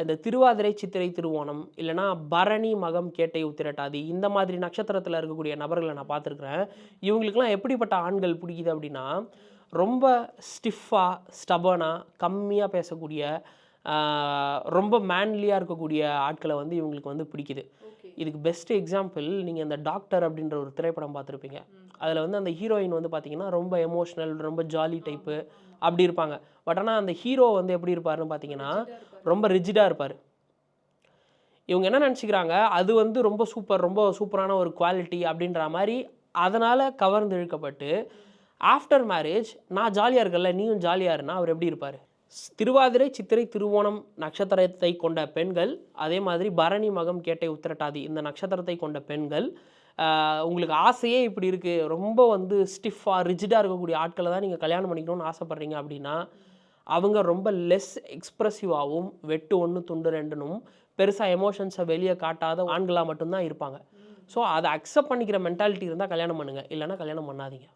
இந்த திருவாதிரை சித்திரை திருவோணம் இல்லைனா பரணி மகம் கேட்டை உத்திரட்டாதி இந்த மாதிரி நட்சத்திரத்தில் இருக்கக்கூடிய நபர்களை நான் பார்த்துருக்குறேன். இவங்களுக்கெல்லாம் எப்படிப்பட்ட ஆண்கள் பிடிக்குது அப்படின்னா, ரொம்ப ஸ்டிஃபாக ஸ்டபனாக கம்மியாக பேசக்கூடிய ரொம்ப மேன்லியாக இருக்கக்கூடிய ஆட்களை வந்து இவங்களுக்கு வந்து பிடிக்குது. இதுக்கு பெஸ்ட் எக்ஸாம்பிள் நீங்கள் இந்த டாக்டர் அப்படின்ற ஒரு திரைப்படம் பார்த்துருப்பீங்க. அதில் வந்து அந்த ஹீரோயின் வந்து பார்த்தீங்கன்னா ரொம்ப எமோஷ்னல், ரொம்ப ஜாலி டைப்பு அப்படி இருப்பாங்க. பட் ஆனால் அந்த ஹீரோ வந்து எப்படி இருப்பாருன்னு பார்த்தீங்கன்னா ரொம்ப ரிஜிடாக இருப்பார். இவங்க என்ன நினச்சிக்கிறாங்க, அது வந்து ரொம்ப சூப்பரான ஒரு குவாலிட்டி அப்படின்ற மாதிரி அதனால் கவர்ந்து இழுக்கப்பட்டு ஆஃப்டர் மேரேஜ் நான் ஜாலியாக இருக்கல நீயும் ஜாலியாக இருனா அவர் எப்படி இருப்பார்? திருவாதிரை சித்திரை திருவோணம் நட்சத்திரத்தை கொண்ட பெண்கள், அதே மாதிரி பரணி மகம் கேட்டை உத்திரட்டாதி இந்த நட்சத்திரத்தை கொண்ட பெண்கள், உங்களுக்கு ஆசையே இப்படி இருக்குது, ரொம்ப வந்து ஸ்டிஃபாக ரிஜிடாக இருக்கக்கூடிய ஆட்களை தான் நீங்கள் கல்யாணம் பண்ணிக்கணும்னு ஆசைப்பட்றீங்க அப்படின்னா, அவங்க ரொம்ப லெஸ் எக்ஸ்ப்ரெசிவாகவும் வெட்டு ஒன்று துண்டு ரெண்டுனும் பெருசாக எமோஷன்ஸை வெளியே காட்டாத ஆண்களாக மட்டும்தான் இருப்பாங்க. ஸோ அதை அக்செப்ட் பண்ணிக்கிற மென்டாலிட்டி இருந்தால் கல்யாணம் பண்ணுங்கள், இல்லைனா கல்யாணம் பண்ணாதீங்க.